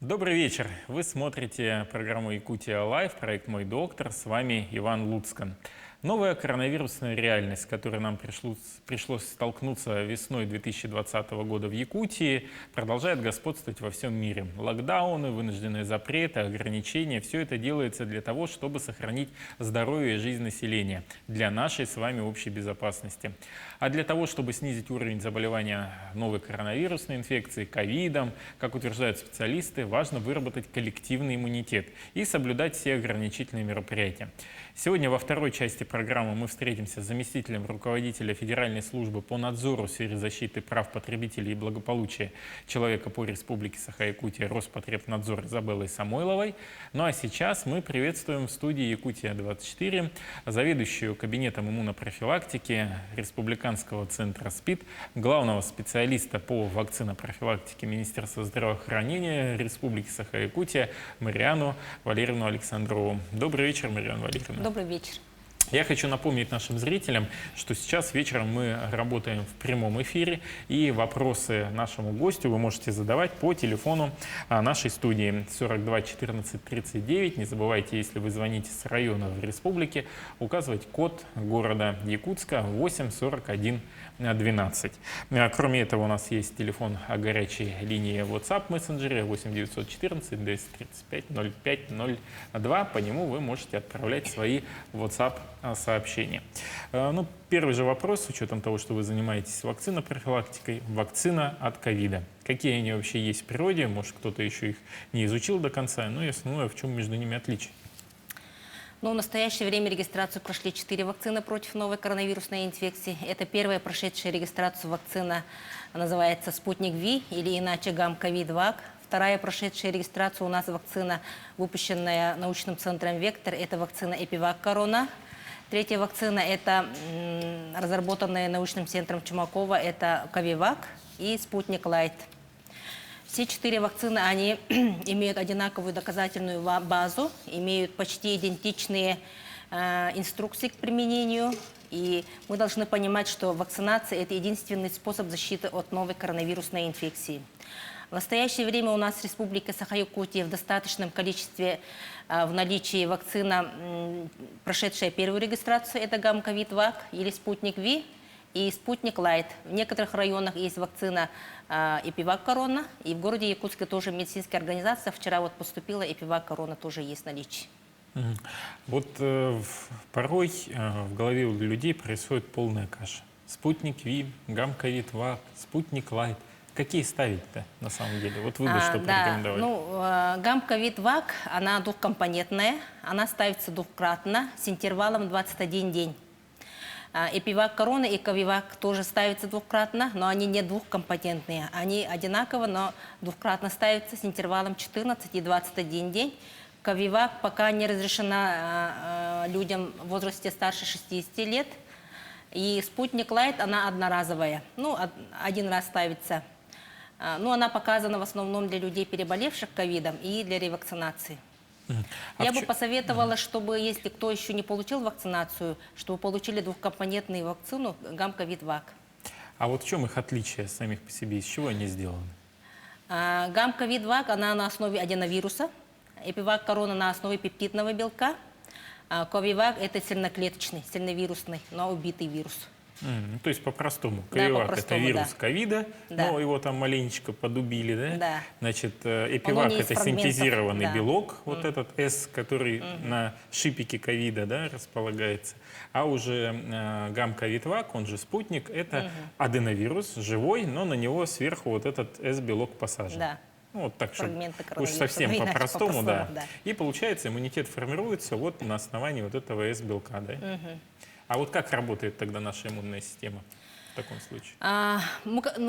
Добрый вечер. Вы смотрите программу «Якутия Лайв», проект «Мой доктор». С вами Иван Луцкан. Новая коронавирусная реальность, с которой нам пришлось столкнуться весной 2020 года в Якутии, продолжает господствовать во всем мире. Локдауны, вынужденные запреты, ограничения – все это делается для того, чтобы сохранить здоровье и жизнь населения, для нашей с вами общей безопасности. А для того, чтобы снизить уровень заболевания новой коронавирусной инфекцией, ковидом, как утверждают специалисты, важно выработать коллективный иммунитет и соблюдать все ограничительные мероприятия. Сегодня во второй части программы мы встретимся с заместителем руководителя Федеральной службы по надзору в сфере защиты прав потребителей и благополучия человека по Республике Саха-Якутия Роспотребнадзор Изабеллой Самойловой. Ну а сейчас мы приветствуем в студии Якутия-24 заведующую кабинетом иммунопрофилактики Республиканского центра СПИД, главного специалиста по вакцинопрофилактике Министерства здравоохранения Республики Саха-Якутия Марианну Валерьевну Александрову. Добрый вечер, Марианна Валерьевна. Добрый вечер. Я хочу напомнить нашим зрителям, что сейчас вечером мы работаем в прямом эфире, и вопросы нашему гостю вы можете задавать по телефону нашей студии 42 14 39. Не забывайте, если вы звоните с района в республике, указывать код города Якутска 8 41 12. Кроме этого, у нас есть телефон горячей линии WhatsApp мессенджере 8 914 235 05 02. По нему вы можете отправлять свои WhatsApp сообщения. Ну, первый же вопрос, с учетом того, что вы занимаетесь вакцинопрофилактикой, вакцина от ковида. Какие они вообще есть в природе? Может, кто-то еще их не изучил до конца. Ну и основное, в чем между ними отличие? Но в настоящее время регистрацию прошли 4 вакцины против новой коронавирусной инфекции. Это первая прошедшая регистрацию вакцина, называется «Спутник Ви» или иначе «Гам-ковид-вак». Вторая прошедшая регистрацию у нас вакцина, выпущенная научным центром «Вектор», это вакцина «Эпивак-Корона». Третья вакцина – это разработанная научным центром Чумакова, это «Ковивак» и «Спутник Лайт». Все 4 вакцины, они имеют одинаковую доказательную базу, имеют почти идентичные инструкции к применению. И мы должны понимать, что вакцинация – это единственный способ защиты от новой коронавирусной инфекции. В настоящее время у нас в Республике Саха-Якутия в достаточном количестве в наличии вакцина, прошедшая первую регистрацию, это «Гам-ковид-вак» или «Спутник Ви» и «Спутник Лайт». В некоторых районах есть вакцина «Эпивак-Корона», и в городе Якутске тоже медицинская организация вчера вот поступила, «Эпивак-Корона» тоже есть в наличии. Вот порой в голове у людей происходит полная каша. «Спутник Ви», «Гам-ковид-вак», «Спутник Лайт». Какие ставить-то на самом деле? Вот вы бы что порекомендовали? Ну, «Гам-ковид-вак», она двухкомпонентная, она ставится двукратно с интервалом 21 день. «Эпивак-Корона» и «Ковивак» тоже ставятся двукратно, но они не двухкомпонентные. Они одинаково, но двукратно ставятся с интервалом 14 и 21 день. «Ковивак» пока не разрешена людям в возрасте старше 60 лет. И «Спутник Лайт», она одноразовая. Ну, один раз ставится. Ну, она показана в основном для людей, переболевших ковидом, и для ревакцинации. Я бы посоветовала, чтобы, если кто еще не получил вакцинацию, чтобы получили двухкомпонентную вакцину «Гам-ковид-вак». А вот в чем их отличие самих по себе? Из чего они сделаны? «Гам-ковид-вак», она на основе аденовируса, «Эпивак-Корона» на основе пептидного белка, «Ковивак» – это цельноклеточный, цельновирусный, но убитый вирус. То есть по-простому. «Ковивак» – это вирус ковида, да. но его там маленечко подубили, да? Да. Значит, «Эпивак» – это синтезированный да. белок, вот этот S, который на шипике ковида, да, располагается. А уже «Гам-ковид-вак», он же «Спутник», это аденовирус, живой, но на него сверху вот этот S-белок посажен. Да. Ну, вот так, чтобы уж совсем по-простому, да. И получается, иммунитет формируется вот на основании вот этого S-белка, да? А вот как работает тогда наша иммунная система в таком случае?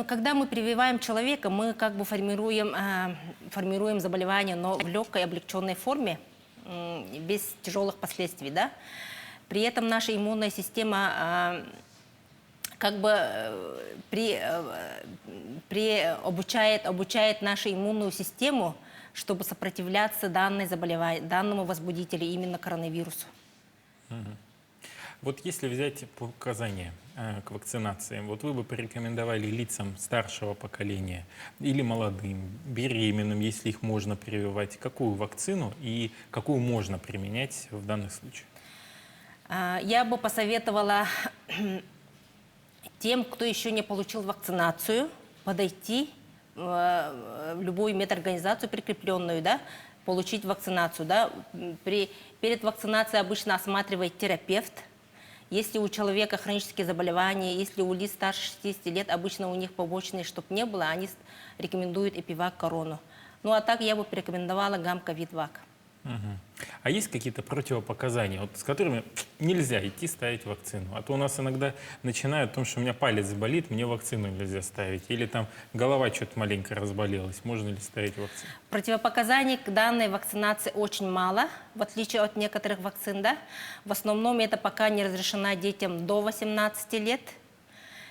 Когда мы прививаем человека, мы как бы формируем заболевание, но в легкой облегченной форме, без тяжелых последствий, да? При этом наша иммунная система как бы обучает нашу иммунную систему, чтобы сопротивляться данному возбудителю, именно коронавирусу. Вот если взять показания к вакцинации, вот вы бы порекомендовали лицам старшего поколения или молодым, беременным, если их можно прививать, какую вакцину и какую можно применять в данных случаях? Я бы посоветовала тем, кто еще не получил вакцинацию, подойти в любую медорганизацию прикрепленную, да, получить вакцинацию. Да. Перед вакцинацией обычно осматривает терапевт. Если у человека хронические заболевания, если у лиц старше 60 лет, обычно у них побочные, чтобы не было, они рекомендуют Эпивак Корону. Ну а так я бы порекомендовала Гамковид-Вак. Мгм. А есть какие-то противопоказания, вот, с которыми нельзя идти ставить вакцину? А то у нас иногда начинают о том, что у меня палец болит, мне вакцину нельзя ставить. Или там голова что-то маленько разболелась, можно ли ставить вакцину? Противопоказаний к данной вакцинации очень мало, в отличие от некоторых вакцин. Да? В основном это пока не разрешена детям до 18 лет.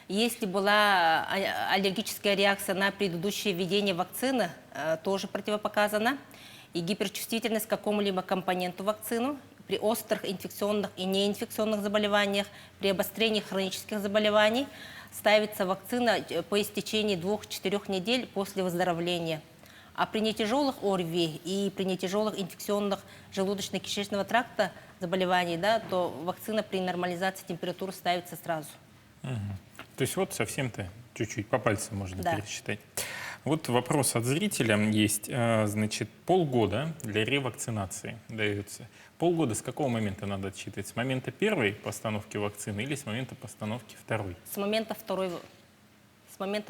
Если была аллергическая реакция на предыдущее введение вакцины, тоже противопоказана. И гиперчувствительность к какому-либо компоненту вакцины при острых инфекционных и неинфекционных заболеваниях, при обострении хронических заболеваний ставится вакцина по истечении 2-4 недель после выздоровления. А при нетяжелых ОРВИ и при нетяжелых инфекционных желудочно-кишечного тракта заболеваний, да, то вакцина при нормализации температуры ставится сразу. Мгм. То есть вот совсем-то чуть-чуть по пальцам можно Да. пересчитать. Вот вопрос от зрителя есть. Значит, полгода для ревакцинации дается. Полгода с какого момента надо отсчитывать? С момента первой постановки вакцины или с момента постановки второй? С момента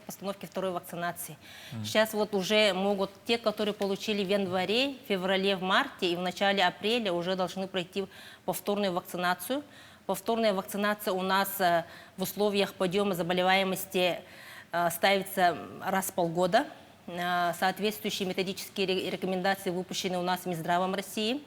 постановки второй вакцинации. Сейчас вот уже могут те, которые получили в январе, феврале, в марте и в начале апреля уже должны пройти повторную вакцинацию. Повторная вакцинация у нас в условиях подъема заболеваемости ставится раз в полгода. Соответствующие методические рекомендации выпущены у нас в Минздравом России.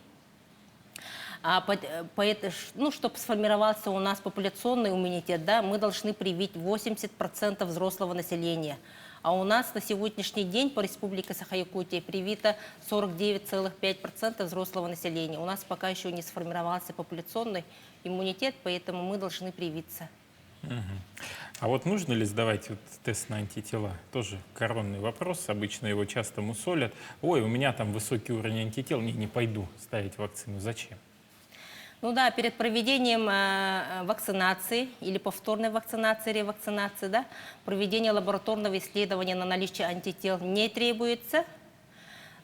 Ну, чтобы сформировался у нас популяционный иммунитет, да, мы должны привить 80% взрослого населения. А у нас на сегодняшний день по Республике Саха-Якутия привито 49,5% взрослого населения. У нас пока еще не сформировался популяционный иммунитет, поэтому мы должны привиться. Мгм. А вот нужно ли сдавать вот тест на антитела? Тоже коронный вопрос. Обычно его часто мусолят. Ой, у меня там высокий уровень антител, не пойду ставить вакцину. Зачем? Ну да, перед проведением вакцинации или повторной вакцинации, ревакцинации, да, проведение лабораторного исследования на наличие антител не требуется.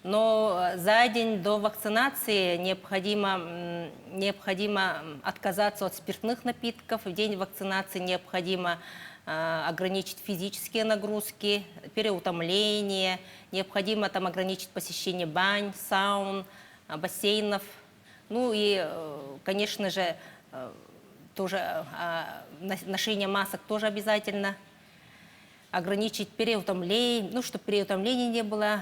Но за день до вакцинации необходимо отказаться от спиртных напитков. В день вакцинации необходимо ограничить физические нагрузки, переутомление. Необходимо там ограничить посещение бань, саун, бассейнов. Ну и, конечно же, тоже ношение масок тоже обязательно. Ограничить переутомление, ну, чтобы переутомления не было.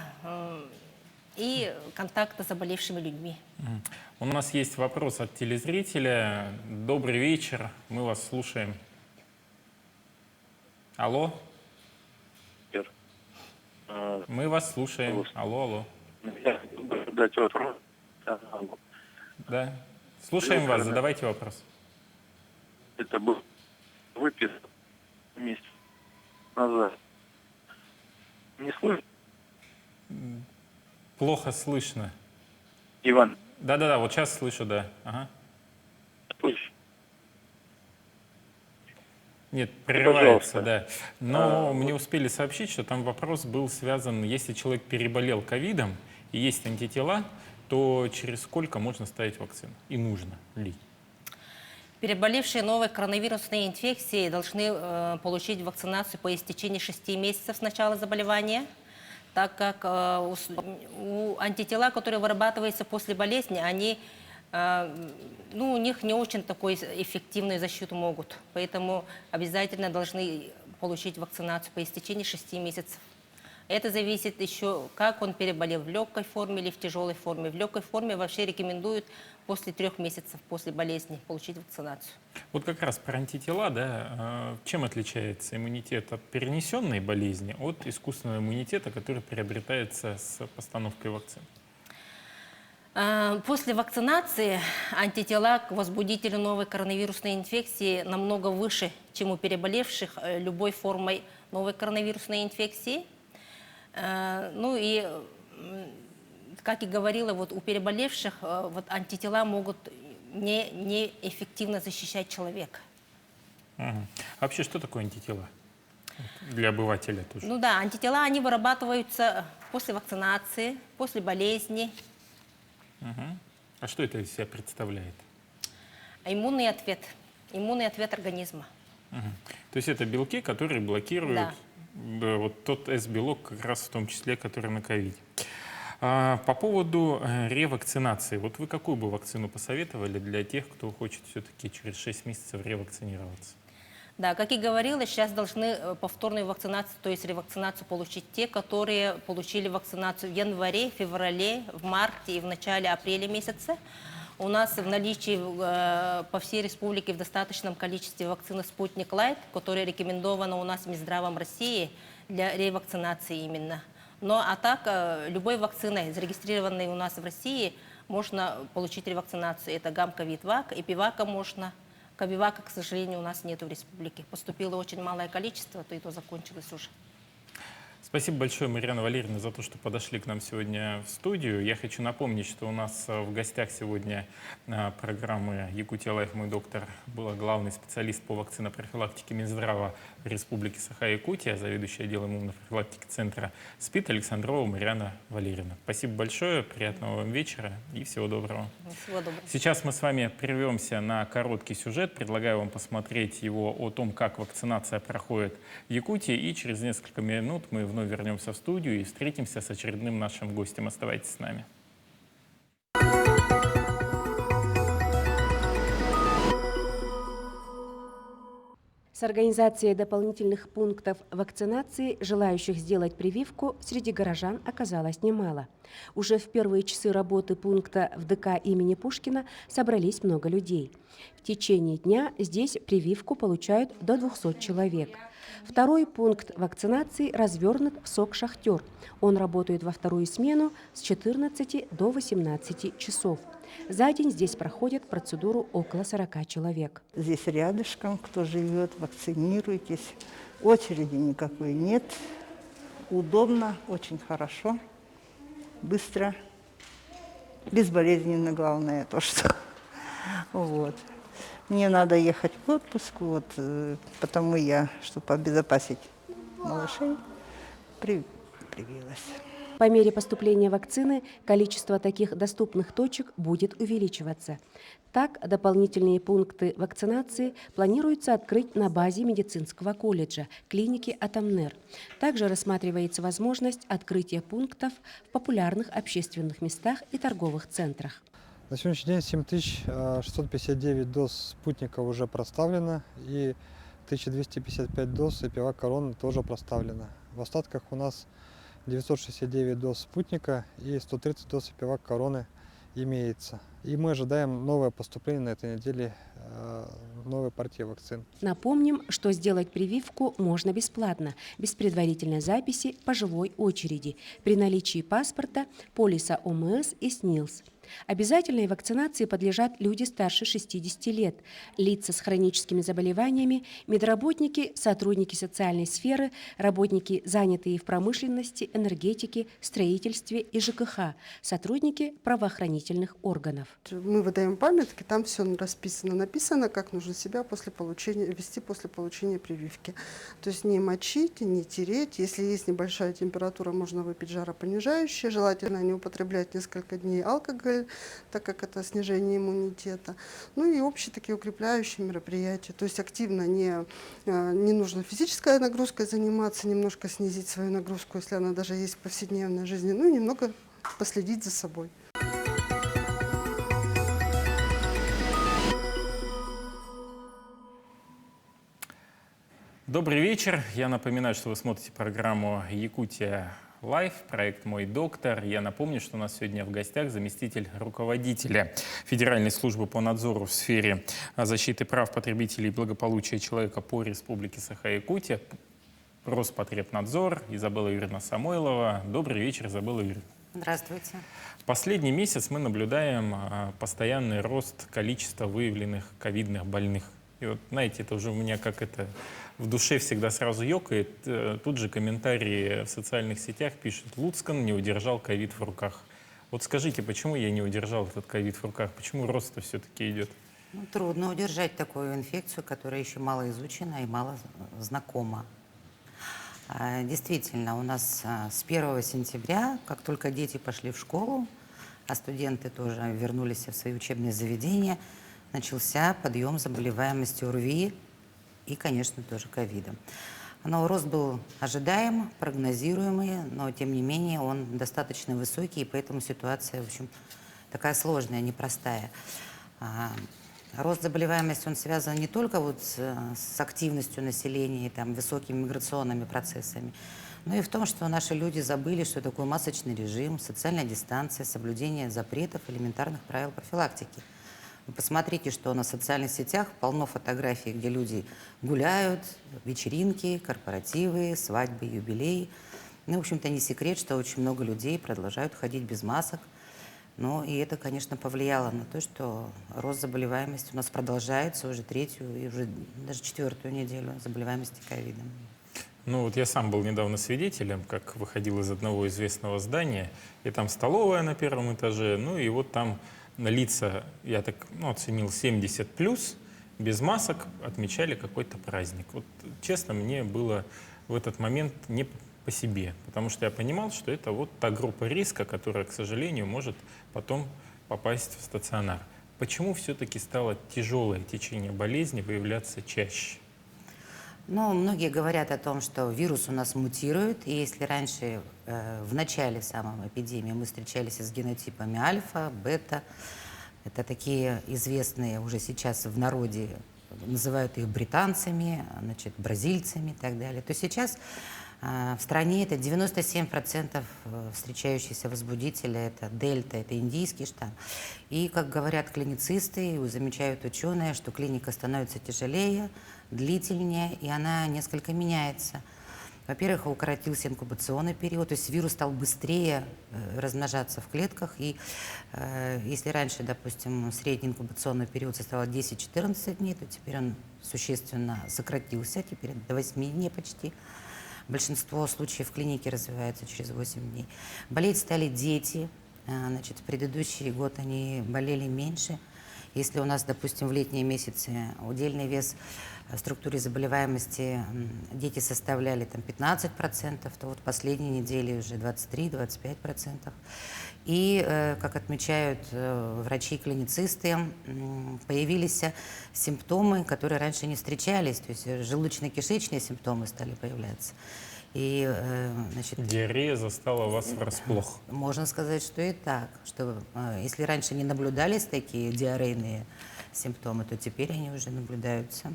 И контакта с заболевшими людьми. Мгм. У нас есть вопрос от телезрителя. Добрый вечер, мы вас слушаем. Алло, мы вас слушаем. Алло, алло. Я дать вопрос. Да, слушаем вас, задавайте вопрос. Это был выписан месяц назад. Не слышно, Плохо слышно. Иван? Да-да-да, вот сейчас слышу, да. Ага. Слышь, Нет, прерывается, пожалуйста. да. Но мне успели сообщить, что там вопрос был связан, если человек переболел ковидом и есть антитела, то через сколько можно ставить вакцину? И нужно ли? Переболевшие новой коронавирусной инфекцией должны получить вакцинацию по истечении 6 месяцев с начала заболевания, так как у антитела, которые вырабатываются после болезни, они, ну, у них не очень такой эффективную защиту могут. Поэтому обязательно должны получить вакцинацию по истечении 6 месяцев. Это зависит еще, как он переболел, в легкой форме или в тяжелой форме. В легкой форме вообще рекомендуют после 3 месяцев после болезни получить вакцинацию. Вот как раз про антитела, да, чем отличается иммунитет от перенесенной болезни от искусственного иммунитета, который приобретается с постановкой вакцин? После вакцинации антитела к возбудителю новой коронавирусной инфекции намного выше, чем у переболевших любой формой новой коронавирусной инфекции. Ну и, как и говорила, вот у переболевших вот антитела могут неэффективно защищать человека. Мгм. А вообще, что такое антитела? Для обывателя тоже. Ну да, антитела, они вырабатываются после вакцинации, после болезни. Мгм. А что это из себя представляет? Иммунный ответ организма. Мгм. То есть это белки, которые блокируют Да. вот тот S-белок, как раз в том числе, который на ковиде. По поводу ревакцинации. Вот вы какую бы вакцину посоветовали для тех, кто хочет все-таки через 6 месяцев ревакцинироваться? Да, как и говорила, сейчас должны повторную вакцинацию, то есть ревакцинацию получить те, которые получили вакцинацию в январе, феврале, в марте и в начале апреля месяца. У нас в наличии по всей республике в достаточном количестве вакцины «Спутник Лайт», которая рекомендована у нас Минздравом России для ревакцинации именно. Но а так, любой вакциной, зарегистрированной у нас в России, можно получить ревакцинацию. Это гам-ковид-вак, эпивака можно. Ковивака, к сожалению, у нас нет в республике. Поступило очень малое количество, то и то закончилось уже. Спасибо большое, Марьяна Валерьевна, за то, что подошли к нам сегодня в студию. Я хочу напомнить, что у нас в гостях сегодня программы «Якутия Лайф» мой доктор была главный специалист по вакцинопрофилактике Минздрава Республики Саха-Якутия, заведующая отделом иммунопрофилактики центра СПИД Александрова Марьяна Валерьевна. Спасибо большое, приятного вам вечера и всего доброго. Всего доброго. Сейчас мы с вами прервемся на короткий сюжет. Предлагаю вам посмотреть его о том, как вакцинация проходит в Якутии. И через несколько минут мы вновь вернемся в студию и встретимся с очередным нашим гостем. Оставайтесь с нами. С организацией дополнительных пунктов вакцинации желающих сделать прививку среди горожан оказалось немало. Уже в первые часы работы пункта в ДК имени Пушкина собрались много людей. В течение дня здесь прививку получают до 200 человек. Второй пункт вакцинации развернут в СОК «Шахтер». Он работает во вторую смену с 14 до 18 часов. За день здесь проходят процедуру около 40 человек. Здесь рядышком, кто живет, вакцинируйтесь. Очереди никакой нет. Удобно, очень хорошо, быстро, безболезненно, главное то, что. Вот. Мне надо ехать в отпуск, вот, потому я, чтобы обезопасить малышей, привилась. По мере поступления вакцины количество таких доступных точек будет увеличиваться. Так, дополнительные пункты вакцинации планируется открыть на базе медицинского колледжа, клиники Атомнер. Также рассматривается возможность открытия пунктов в популярных общественных местах и торговых центрах. На сегодняшний день 7659 доз спутника уже проставлено и 1255 доз эпивак короны тоже проставлено. В остатках у нас 969 доз спутника и 130 доз эпивак короны имеется. И мы ожидаем новое поступление на этой неделе новой партии вакцин. Напомним, что сделать прививку можно бесплатно, без предварительной записи по живой очереди, при наличии паспорта, полиса ОМС и СНИЛС. Обязательной вакцинации подлежат люди старше 60 лет, лица с хроническими заболеваниями, медработники, сотрудники социальной сферы, работники, занятые в промышленности, энергетике, строительстве и ЖКХ, сотрудники правоохранительных органов. Мы выдаем памятки, там все расписано, написано, как нужно себя вести после получения прививки. То есть не мочить, не тереть. Если есть небольшая температура, можно выпить жаропонижающее. Желательно не употреблять несколько дней алкоголь, так как это снижение иммунитета. Ну и общие такие укрепляющие мероприятия. То есть активно не нужно физической нагрузкой заниматься, немножко снизить свою нагрузку, если она даже есть в повседневной жизни, ну и немного последить за собой. Добрый вечер. Я напоминаю, что вы смотрите программу «Якутия Лайф», проект «Мой доктор». Я напомню, что у нас сегодня в гостях заместитель руководителя Федеральной службы по надзору в сфере защиты прав потребителей и благополучия человека по Республике Саха-Якутия, Роспотребнадзор, Изабелла Юрьевна Самойлова. Добрый вечер, Изабелла Юрьевна. Здравствуйте. Последний месяц мы наблюдаем постоянный рост количества выявленных ковидных больных. И вот, знаете, это уже у меня как это в душе всегда сразу ёкает. Тут же комментарии в социальных сетях пишут: Луцкан не удержал ковид в руках. Вот скажите, почему я не удержал этот ковид в руках? Почему рост-то все-таки идет? Ну, трудно удержать такую инфекцию, которая еще мало изучена и мало знакома. Действительно, у нас с 1 сентября, как только дети пошли в школу, а студенты тоже вернулись в свои учебные заведения, начался подъем заболеваемости ОРВИ и, конечно, тоже ковидом. Но рост был ожидаем, прогнозируемый, но, тем не менее, он достаточно высокий, и поэтому ситуация, в общем, такая сложная, непростая. Рост заболеваемости, он связан не только вот с активностью населения и там, высокими миграционными процессами, но и в том, что наши люди забыли, что такое масочный режим, социальная дистанция, соблюдение запретов, элементарных правил профилактики. Вы посмотрите, что на социальных сетях полно фотографий, где люди гуляют, вечеринки, корпоративы, свадьбы, юбилеи. Ну, в общем-то, не секрет, что очень много людей продолжают ходить без масок. Но и это, конечно, повлияло на то, что рост заболеваемости у нас продолжается уже 3-ю и уже даже 4-ю неделю заболеваемости ковидом. Ну вот я сам был недавно свидетелем, как выходил из одного известного здания, и там столовая на 1-м этаже, ну и вот там на лица, я так оценил, 70+, без масок отмечали какой-то праздник. Вот честно, мне было в этот момент не по себе, потому что я понимал, что это вот та группа риска, которая, к сожалению, может потом попасть в стационар. Почему все-таки стало тяжелое течение болезни выявляться чаще? Ну, многие говорят о том, что вирус у нас мутирует, и если раньше, в начале самой эпидемии, мы встречались с генотипами альфа, бета, это такие известные уже сейчас в народе, называют их британцами, значит, бразильцами и так далее, то сейчас в стране это 97% встречающихся возбудителя, это дельта, это индийский штамм. И, как говорят клиницисты, и замечают ученые, что клиника становится тяжелее, длительнее, и она несколько меняется. Во-первых, укоротился инкубационный период, то есть вирус стал быстрее размножаться в клетках. И если раньше, допустим, средний инкубационный период составлял 10-14 дней, то теперь он существенно сократился, теперь до 8 дней почти. Большинство случаев в клинике развиваются через 8 дней. Болеть стали дети. Значит, в предыдущий год они болели меньше. Если у нас, допустим, в летние месяцы удельный вес в структуре заболеваемости дети составляли там 15%, то вот последние недели уже 23-25%. И, как отмечают врачи-клиницисты, появились симптомы, которые раньше не встречались, то есть желудочно-кишечные симптомы стали появляться. И, значит, Диарея застала вас врасплох. можно сказать, что и так, что если раньше не наблюдались такие диарейные симптомы, то теперь они уже наблюдаются.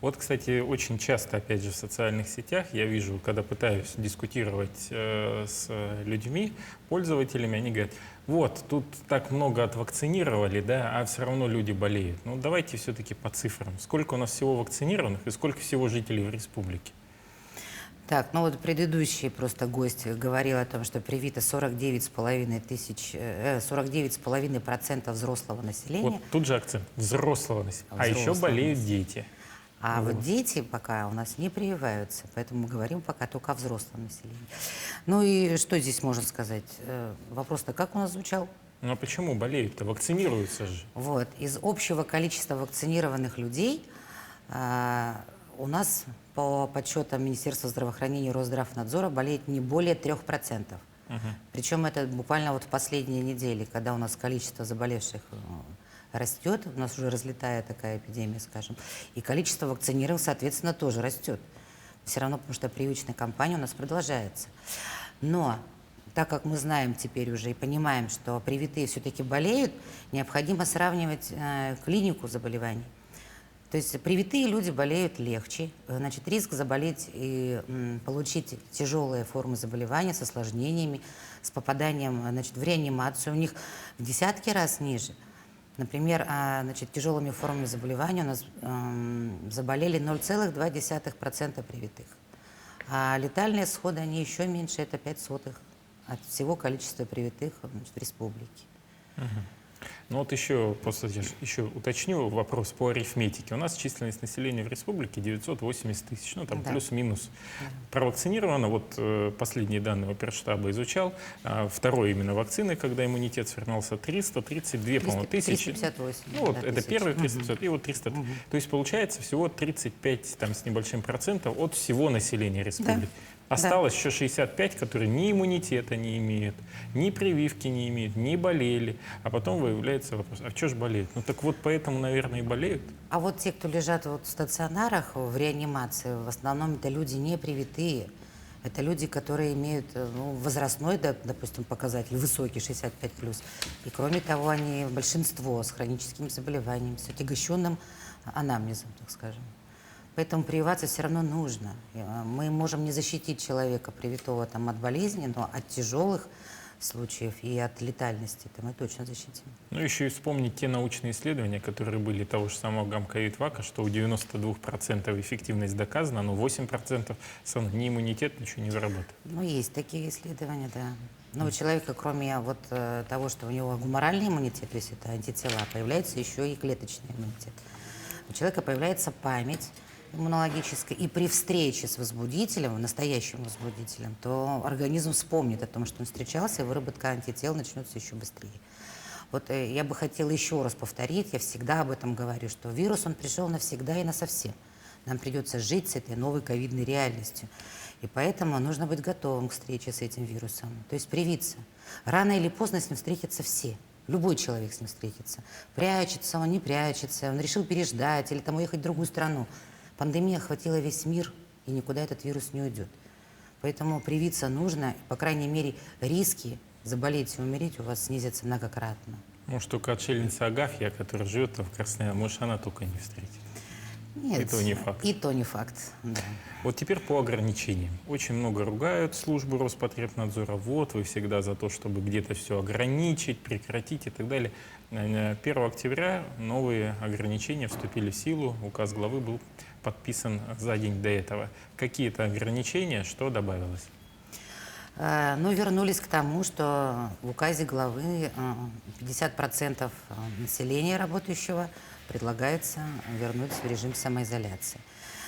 Вот, кстати, очень часто, опять же, в социальных сетях я вижу, когда пытаюсь дискутировать с людьми, пользователями, они говорят: вот, тут так много отвакцинировали, да, а все равно люди болеют. Ну, давайте все-таки по цифрам. Сколько у нас всего вакцинированных и сколько всего жителей в республике? Так, ну вот предыдущий просто гость говорил о том, что привито 49,5% взрослого населения. Вот тут же акцент. Взрослого населения. А еще Взрослого болеют населения. дети. А вот дети пока у нас не прививаются, поэтому мы говорим пока только о взрослом населении. Ну и что здесь можно сказать? Вопрос-то как у нас звучал? Ну а почему болеют-то? Вакцинируются же. Вот, из общего количества вакцинированных людей у нас по подсчетам Министерства здравоохранения и Росздравнадзора болеет не более 3%. Причем это буквально вот в последние недели, когда у нас количество заболевших растет, у нас уже разлетая такая эпидемия, скажем, и количество вакцинированных, соответственно, тоже растет. Все равно, потому что прививочная кампания у нас продолжается. Но так как мы знаем теперь уже и понимаем, что привитые все-таки болеют, необходимо сравнивать клинику заболеваний. То есть привитые люди болеют легче, значит, риск заболеть и получить тяжелые формы заболевания с осложнениями, с попаданием, значит, в реанимацию у них в десятки раз ниже. Например, значит, тяжелыми формами заболевания у нас заболели 0,2% привитых. А летальные исходы, они еще меньше, это 0,05%. от всего количества привитых, значит, в республике. Ну вот еще, просто еще уточню вопрос по арифметике. У нас численность населения в республике 980 тысяч, ну там Да. плюс-минус. Да. Провакцинировано, вот последние данные оперштаба изучал, второй именно вакцины, когда иммунитет сформировался, 332, по-моему, тысячи. 358. Ну вот да, это тысяч. первые 350, и вот 300. То есть получается всего 35 там, с небольшим процентов от всего населения республики. Осталось еще 65, которые ни иммунитета не имеют, ни прививки не имеют, не болели. А потом выявляется вопрос, а что же болеют? Ну так вот поэтому, наверное, и болеют. А вот те, кто лежат вот в стационарах, в реанимации, в основном это люди не привитые. Это люди, которые имеют возрастной, допустим, показатель высокий, 65+. И кроме того, они большинство с хроническим заболеванием, с отягощенным анамнезом, так скажем. Поэтому прививаться все равно нужно. Мы можем не защитить человека, привитого там, от болезни, но от тяжелых случаев и от летальности это мы точно защитим. Ну еще и вспомнить те научные исследования, которые были того же самого гамковид-вака, что у 92% эффективность доказана, но 8% ни иммунитет ничего не выработает. Ну, есть такие исследования, да. Но у человека, кроме вот того, что у него гуморальный иммунитет, то есть это антитела, появляется еще и клеточный иммунитет. У человека появляется память иммунологической, и при встрече с возбудителем, настоящим возбудителем, то организм вспомнит о том, что он встречался, и выработка антител начнется еще быстрее. Вот я бы хотела еще раз повторить, я всегда об этом говорю, что вирус, он пришел навсегда и насовсем. Нам придется жить с этой новой ковидной реальностью. И поэтому нужно быть готовым к встрече с этим вирусом, то есть привиться. Рано или поздно с ним встретятся все. Любой человек с ним встретится. Прячется он, не прячется, он решил переждать или там уехать в другую страну. Пандемия охватила весь мир, и никуда этот вирус не уйдет. Поэтому привиться нужно, по крайней мере, риски заболеть и умереть у вас снизятся многократно. Может, только отшельница Агафья, которая живет в Красноярске, может, она только не встретит. Нет, И то не факт. И то не факт, да. Вот теперь по ограничениям. Очень много ругают службу Роспотребнадзора. Вот, вы всегда за то, чтобы где-то все ограничить, прекратить и так далее. 1 октября новые ограничения вступили в силу. Указ главы был подписан за день до этого. Какие-то ограничения, что добавилось? Ну, вернулись к тому, что в указе главы 50% населения работающего предлагается вернуть в режим самоизоляции.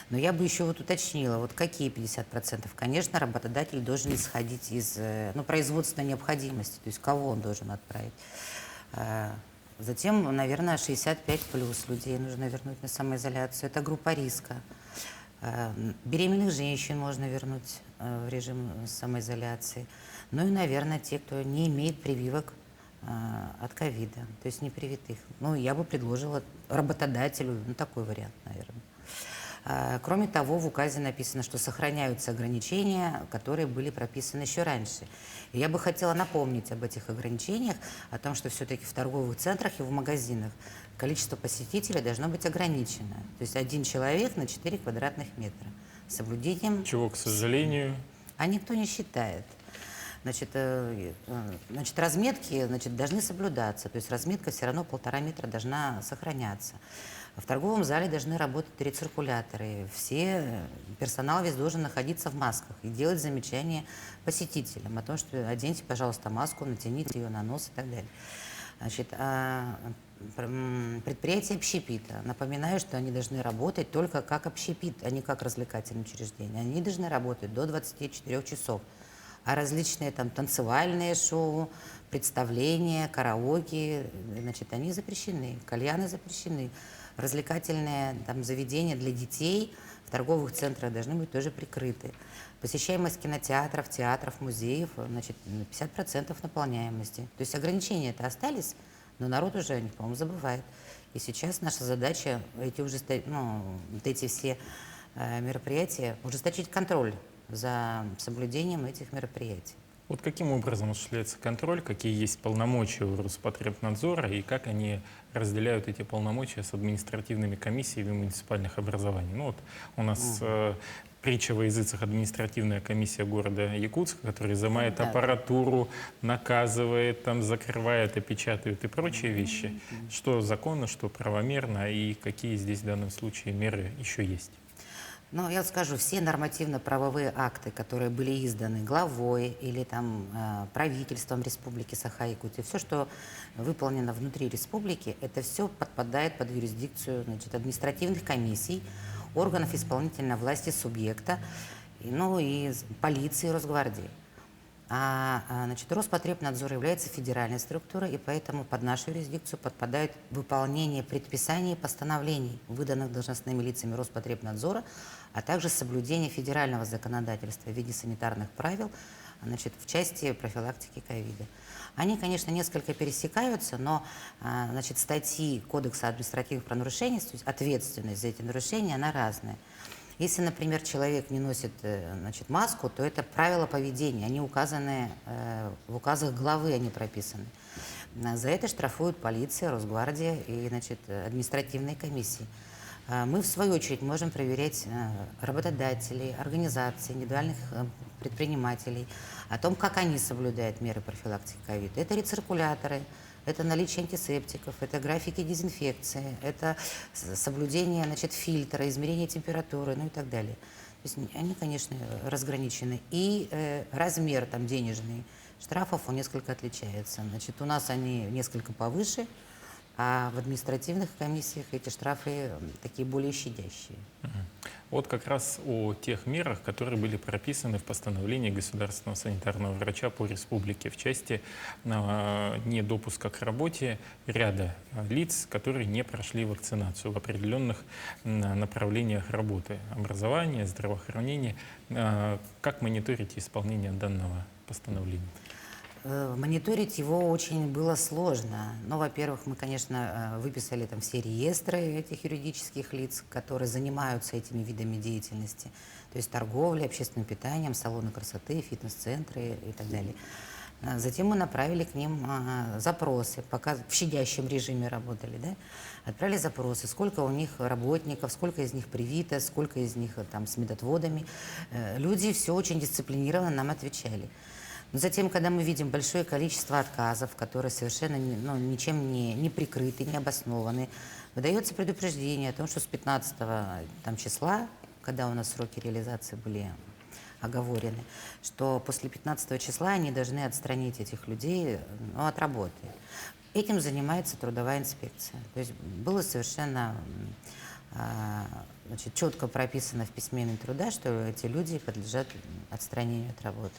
Но я бы еще вот уточнила, вот какие 50%? Конечно, работодатель должен исходить из производственной необходимости, то есть кого он должен отправить. Затем, наверное, 65+ людей нужно вернуть на самоизоляцию. Это группа риска. Беременных женщин можно вернуть в режим самоизоляции. Ну и, наверное, те, кто не имеет прививок от ковида, то есть не привитых. Ну, я бы предложила работодателю такой вариант, наверное. Кроме того, в указе написано, что сохраняются ограничения, которые были прописаны еще раньше. И я бы хотела напомнить об этих ограничениях, о том, что все-таки в торговых центрах и в магазинах количество посетителей должно быть ограничено. То есть 1 человек на 4 квадратных метра. С соблюдением... Чего, к сожалению... А никто не считает. Значит, разметки должны соблюдаться. То есть разметка все равно 1,5 метра должна сохраняться. В торговом зале должны работать рециркуляторы. Персонал весь должен находиться в масках и делать замечания посетителям о том, что оденьте, пожалуйста, маску, натяните ее на нос и так далее. Значит, предприятия общепита. Напоминаю, что они должны работать только как общепит, а не как развлекательное учреждение. Они должны работать до 24 часов. А различные там танцевальные шоу, представления, караоке, значит, они запрещены, кальяны запрещены. Развлекательные там заведения для детей в торговых центрах должны быть тоже прикрыты. Посещаемость кинотеатров, театров, музеев, значит, 50% наполняемости. То есть ограничения-то остались, но народ уже о них, по-моему, забывает. И сейчас наша задача эти все мероприятия ужесточить контроль за соблюдением этих мероприятий. Вот каким образом осуществляется контроль, какие есть полномочия у Роспотребнадзора и как они разделяют эти полномочия с административными комиссиями муниципальных образований? Ну вот у нас притча во языцах административная комиссия города Якутска, которая изымает аппаратуру, наказывает, там, закрывает, опечатывает и прочие вещи. Что законно, что правомерно и какие здесь в данном случае меры еще есть? Ну, я скажу, все нормативно-правовые акты, которые были изданы главой или там правительством Республики Саха-Якутия, все, что выполнено внутри республики, это все подпадает под юрисдикцию, значит, административных комиссий, органов исполнительной власти субъекта, ну и полиции, Росгвардии. Значит, Роспотребнадзор является федеральной структурой, и поэтому под нашу юрисдикцию подпадает выполнение предписаний и постановлений, выданных должностными лицами Роспотребнадзора, а также соблюдение федерального законодательства в виде санитарных правил, значит, в части профилактики ковида. Они, конечно, несколько пересекаются, но значит, статьи Кодекса административных правонарушений, то есть ответственность за эти нарушения, она разная. Если, например, человек не носит, значит, маску, то это правила поведения, они указаны в указах главы, они прописаны. За это штрафуют полиция, Росгвардия и, значит, административные комиссии. Мы, в свою очередь, можем проверять работодателей, организаций, индивидуальных предпринимателей о том, как они соблюдают меры профилактики ковида. Это рециркуляторы, это наличие антисептиков, это графики дезинфекции, это соблюдение, значит, фильтра, измерение температуры, ну и так далее. То есть они, конечно, разграничены. И размер там денежный штрафов, он несколько отличается. Значит, у нас они несколько повыше, а в административных комиссиях эти штрафы такие более щадящие. Вот как раз о тех мерах, которые были прописаны в постановлении государственного санитарного врача по республике в части недопуска к работе ряда лиц, которые не прошли вакцинацию в определенных направлениях работы, образования, здравоохранения. Как мониторите исполнение данного постановления? Мониторить его очень было сложно. Ну, во-первых, мы, конечно, выписали там все реестры этих юридических лиц, которые занимаются этими видами деятельности, то есть торговля, общественным питанием, салоны красоты, фитнес-центры и так далее. Затем мы направили к ним запросы, пока в щадящем режиме работали, да? Отправили запросы, сколько у них работников, сколько из них привито, сколько из них там с медотводами. Люди все очень дисциплинированно нам отвечали. Но затем, когда мы видим большое количество отказов, которые совершенно ничем не прикрыты, не обоснованы, выдается предупреждение о том, что с 15 числа, когда у нас сроки реализации были оговорены, что после 15 числа они должны отстранить этих людей от работы. Этим занимается трудовая инспекция. То есть было совершенно значит, четко прописано в письме Минтруда, что эти люди подлежат отстранению от работы.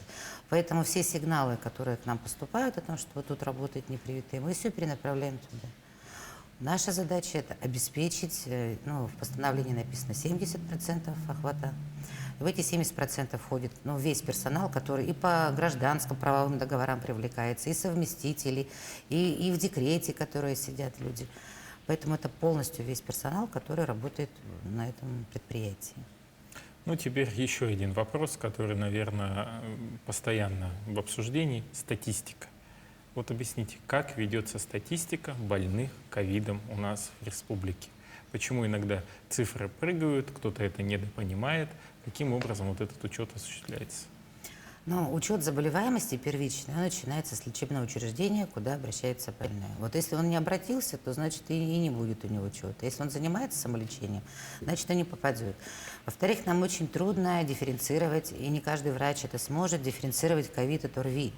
Поэтому все сигналы, которые к нам поступают о том, что вот тут работают непривитые, мы все перенаправляем туда. Наша задача – это обеспечить, ну, в постановлении написано 70% охвата. В эти 70% входит весь персонал, который и по гражданским правовым договорам привлекается, и совместители, и в декрете, которые сидят люди. Поэтому это полностью весь персонал, который работает на этом предприятии. Ну, теперь еще один вопрос, который, наверное, постоянно в обсуждении – статистика. Вот объясните, как ведется статистика больных ковидом у нас в республике? Почему иногда цифры прыгают, кто-то это недопонимает? Каким образом вот этот учет осуществляется? Но учет заболеваемости первичный, он начинается с лечебного учреждения, куда обращается больной. Вот если он не обратился, то значит и не будет у него учета. Если он занимается самолечением, значит он не попадет. Во-вторых, нам очень трудно дифференцировать, и не каждый врач это сможет, дифференцировать ковид от ОРВИ.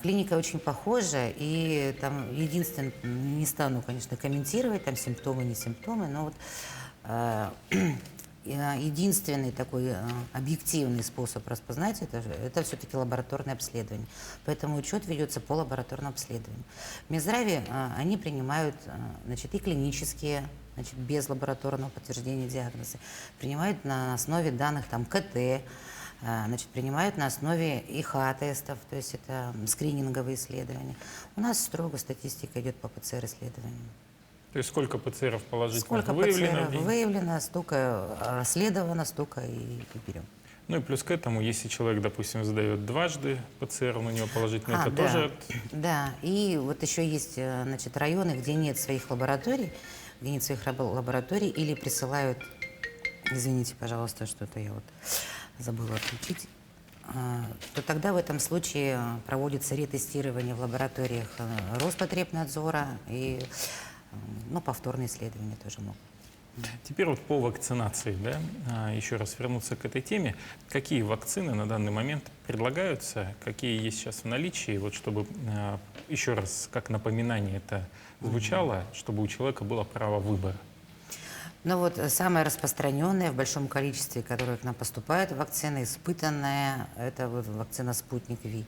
Клиника очень похожа, и там единственное, не стану, конечно, комментировать, там симптомы, не симптомы, но вот единственный такой объективный способ распознать это все-таки лабораторное обследование. Поэтому учет ведется по лабораторному обследованию. В Минздраве они принимают, значит, и клинические, значит, без лабораторного подтверждения диагноза, принимают на основе данных там, КТ, значит, принимают на основе ИХ-тестов, то есть это скрининговые исследования. У нас строго статистика идет по ПЦР-исследованиям. То есть сколько ПЦРов положительных Сколько выявлено? ПЦР выявлено, столько расследовано, столько и берем. Ну и плюс к этому, если человек, допустим, сдает дважды ПЦР, у него положительный, это да, тоже... Да, и вот еще есть, значит, районы, где нет своих лабораторий, или присылают, извините, пожалуйста, что-то я вот забыла отключить, то тогда в этом случае проводится ретестирование в лабораториях Роспотребнадзора и повторные исследования тоже могут. Теперь вот по вакцинации, да, еще раз вернуться к этой теме. Какие вакцины на данный момент предлагаются, какие есть сейчас в наличии, вот чтобы еще раз, как напоминание это звучало, чтобы у человека было право выбора? Ну вот самая распространенная в большом количестве, которая к нам поступает, вакцина испытанная, это вот вакцина «Спутник Ви».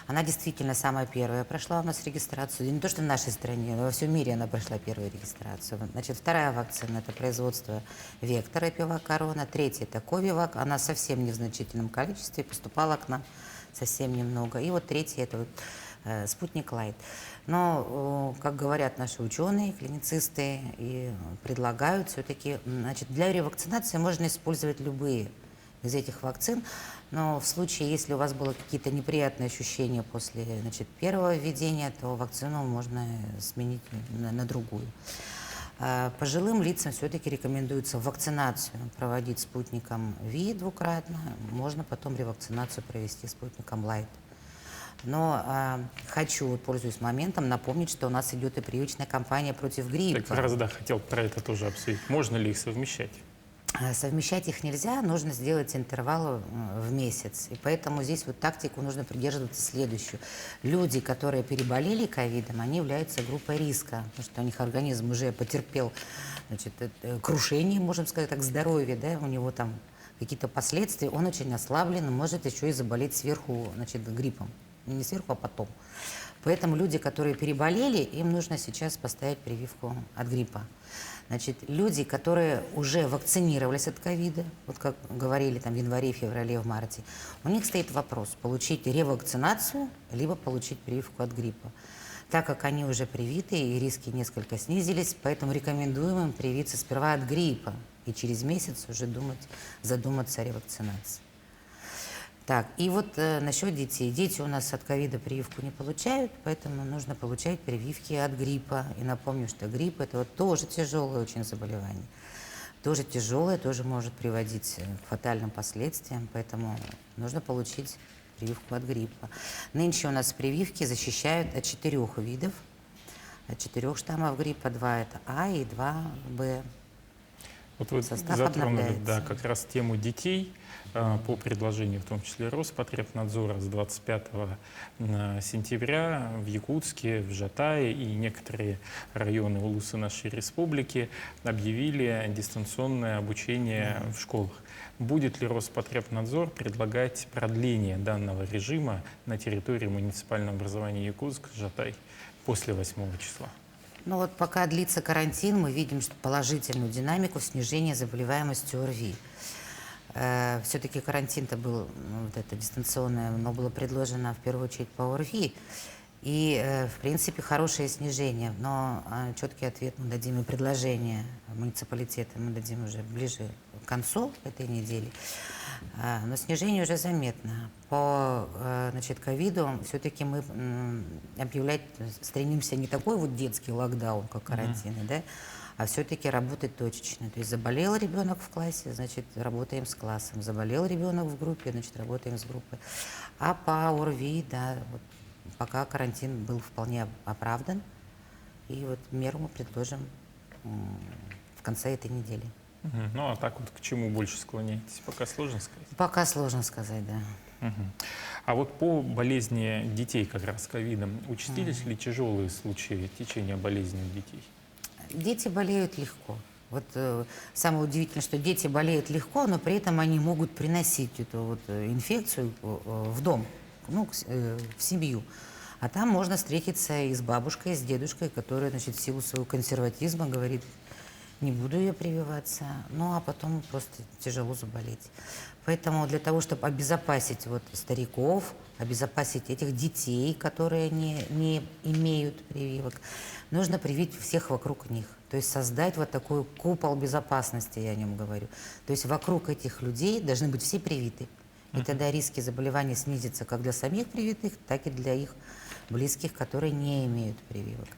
Она действительно самая первая прошла у нас регистрацию. И не то, что в нашей стране, но во всем мире она прошла первую регистрацию. Значит, вторая вакцина – это производство «Вектора» Эпивак Корона. Третья – это «Ковивак». Она совсем не в значительном количестве, поступала к нам совсем немного. И вот третья – это вот, «Спутник Лайт». Но, как говорят наши ученые, клиницисты, и предлагают все-таки, значит, для ревакцинации можно использовать любые из этих вакцин, но в случае, если у вас было какие-то неприятные ощущения после, значит, первого введения, то вакцину можно сменить на другую. Пожилым лицам все-таки рекомендуется вакцинацию проводить спутником ВИ двукратно, можно потом ревакцинацию провести спутником Лайт. Но хочу, пользуясь моментом, напомнить, что у нас идет и прививочная кампания против гриппа. Так раз, да, хотел про это тоже обсудить. Можно ли их совмещать? Совмещать их нельзя, нужно сделать интервал в месяц. И поэтому здесь вот тактику нужно придерживаться следующую. Люди, которые переболели ковидом, они являются группой риска, потому что у них организм уже потерпел, значит, крушение, можем сказать так, здоровья, да, у него там какие-то последствия, он очень ослаблен, может еще и заболеть сверху, значит, гриппом. Не сверху, а потом. Поэтому люди, которые переболели, им нужно сейчас поставить прививку от гриппа. Значит, люди, которые уже вакцинировались от ковида, вот как говорили там в январе, феврале, в марте, у них стоит вопрос, получить ревакцинацию, либо получить прививку от гриппа. Так как они уже привиты и риски несколько снизились, поэтому рекомендуем им привиться сперва от гриппа и через месяц уже задуматься о ревакцинации. Так, и вот насчет детей. Дети у нас от ковида прививку не получают, поэтому нужно получать прививки от гриппа. И напомню, что грипп – это вот тоже тяжелое очень заболевание. Тоже тяжелое, тоже может приводить к фатальным последствиям, поэтому нужно получить прививку от гриппа. Нынче у нас прививки защищают от 4 видов, от 4 штаммов гриппа. 2 – это А и 2 – Б. Вот вы Состав затронули, обновляется. да, как раз тему детей по предложению, в том числе Роспотребнадзора, с 25 сентября в Якутске, в Жатае и некоторые районы Улусы нашей республики объявили дистанционное обучение в школах. Будет ли Роспотребнадзор предлагать продление данного режима на территории муниципального образования Якутск, Жатай после 8 числа? Ну вот пока длится карантин, мы видим положительную динамику снижения заболеваемости ОРВИ. Все-таки карантин-то был, вот это дистанционное, но было предложено в первую очередь по ОРВИ. И, в принципе, хорошее снижение, но четкий ответ мы дадим и предложение муниципалитета мы дадим уже ближе к концу этой недели. Но снижение уже заметно. По, значит, ковиду все-таки мы объявлять стремимся не такой вот детский локдаун, как карантин, да, а все-таки работать точечно. То есть заболел ребенок в классе, значит, работаем с классом. Заболел ребенок в группе, значит, работаем с группой. А по ОРВИ, да, вот, пока карантин был вполне оправдан, и вот меру мы предложим в конце этой недели. Ну, а так вот к чему больше склоняетесь? Пока сложно сказать? Пока сложно сказать, да. А вот по болезни детей как раз с ковидом, участились ли тяжелые случаи течения болезни у детей? Дети болеют легко. Вот самое удивительное, что дети болеют легко, но при этом они могут приносить эту вот инфекцию в дом, ну, в семью. А там можно встретиться и с бабушкой, и с дедушкой, которые, значит, в силу своего консерватизма говорит, не буду я прививаться, ну а потом просто тяжело заболеть. Поэтому для того, чтобы обезопасить вот стариков, обезопасить этих детей, которые не имеют прививок, нужно привить всех вокруг них. То есть создать вот такой купол безопасности, я о нем говорю. То есть вокруг этих людей должны быть все привиты. И тогда риски заболевания снизятся как для самих привитых, так и для их близких, которые не имеют прививок.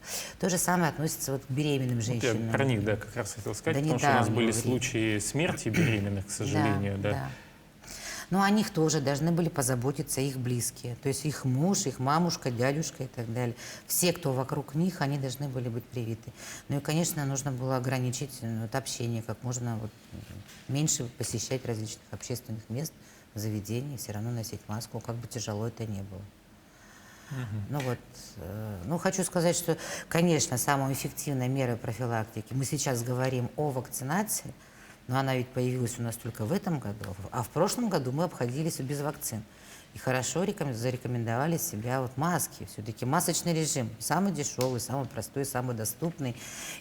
То же самое относится вот к беременным женщинам. Вот я про них, да, как раз хотел сказать, Да потому что у нас были недавнего времени. случаи смерти беременных, к сожалению, да. Но о них тоже должны были позаботиться их близкие. То есть их муж, их мамушка, дядюшка и так далее. Все, кто вокруг них, они должны были быть привиты. Ну и, конечно, нужно было ограничить вот, общение, как можно вот, меньше посещать различных общественных мест, заведений, все равно носить маску, как бы тяжело это ни было. Ну вот, ну хочу сказать, что, конечно, самая эффективная мера профилактики, мы сейчас говорим о вакцинации, но она ведь появилась у нас только в этом году, а в прошлом году мы обходились без вакцин. И хорошо зарекомендовали себя вот маски. Все-таки масочный режим самый дешевый, самый простой, самый доступный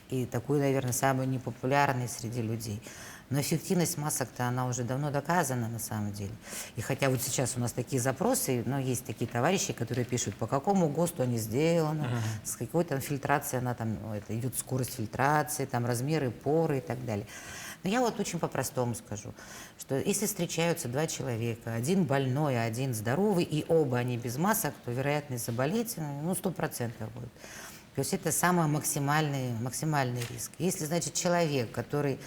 и такой, наверное, самый непопулярный среди людей. Но эффективность масок-то, она уже давно доказана на самом деле. И хотя вот сейчас у нас такие запросы, но есть такие товарищи, которые пишут, по какому ГОСТу они сделаны, с какой там фильтрацией она там, ну, это идет скорость фильтрации, там размеры поры и так далее. Но я вот очень по-простому скажу, что если встречаются два человека, один больной, а один здоровый, и оба они без масок, то вероятность заболеть, ну, 100% будет. То есть это самый максимальный риск. Если, значит, человек, который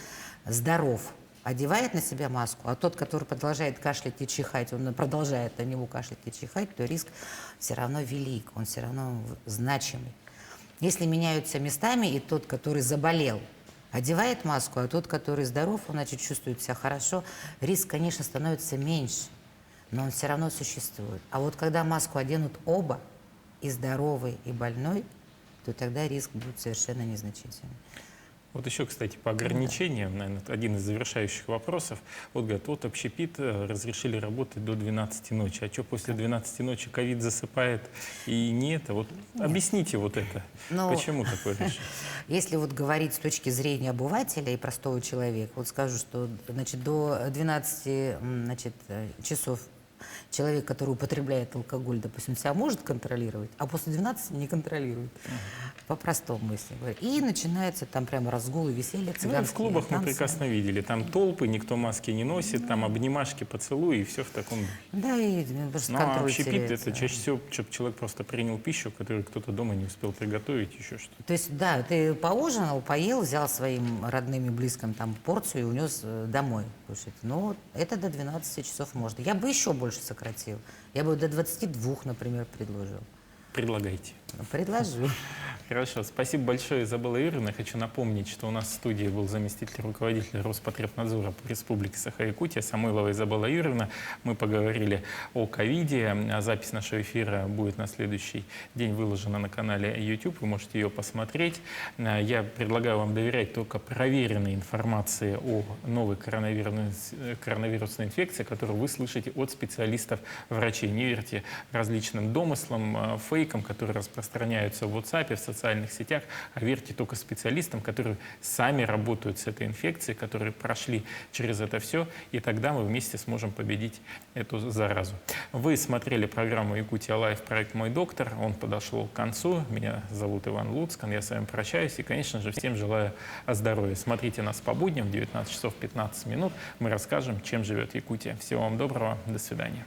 здоров, одевает на себя маску, а тот, который продолжает кашлять и чихать, он продолжает на него кашлять и чихать, то риск все равно велик, он все равно значимый. Если меняются местами, и тот, который заболел, одевает маску, а тот, который здоров, он, значит, чувствует себя хорошо, риск, конечно, становится меньше, но он все равно существует. А вот когда маску оденут оба, и здоровый, и больной, то тогда риск будет совершенно незначительный. Вот еще, кстати, по ограничениям, наверное, один из завершающих вопросов. Вот говорят, вот общепит разрешили работать до 12 ночи. А что после 12 ночи ковид засыпает и не это? Вот объясните вот это. Но Почему такое решение? если вот говорить с точки зрения обывателя и простого человека, вот скажу, что значит, до 12 значит, часов человек, который употребляет алкоголь, допустим, себя может контролировать, а после 12 не контролирует. По-простому, если говорить. И начинается там прямо разгул и веселье, Ну, цыганские в клубах мы танцы. прекрасно видели. Там толпы, никто маски не носит, там обнимашки, поцелуи и все в таком. Да, и просто Ну, а контроль общепит теряется. это чаще всего, чтобы человек просто принял пищу, которую кто-то дома не успел приготовить, еще что-то. То есть, да, ты поужинал, поел, взял своим родным и близким там порцию и унес домой кушать. Но это до 12 часов можно. Я бы еще больше сократил. Я бы до 22, например, предложил. Предлагайте. Предложу. Хорошо, спасибо большое, Изабелла Юрьевна. Хочу напомнить, что у нас в студии был заместитель руководителя Роспотребнадзора по Республике Саха-Якутия Самойлова Изабелла Юрьевна. Мы поговорили о ковиде. Запись нашего эфира будет на следующий день выложена на канале YouTube. Вы можете ее посмотреть. Я предлагаю вам доверять только проверенной информации о новой коронавирусной инфекции, которую вы слышите от специалистов врачей. Не верьте различным домыслам, фейкам, которые распространяются в WhatsApp, в социальных сетях, а верьте только специалистам, которые сами работают с этой инфекцией, которые прошли через это все, и тогда мы вместе сможем победить эту заразу. Вы смотрели программу «Якутия Лайв», проект «Мой доктор». Он подошел к концу. Меня зовут Иван Луцкан. Я с вами прощаюсь и, конечно же, всем желаю здоровья. Смотрите нас по будням в 19 часов 15 минут. Мы расскажем, чем живет Якутия. Всего вам доброго. До свидания.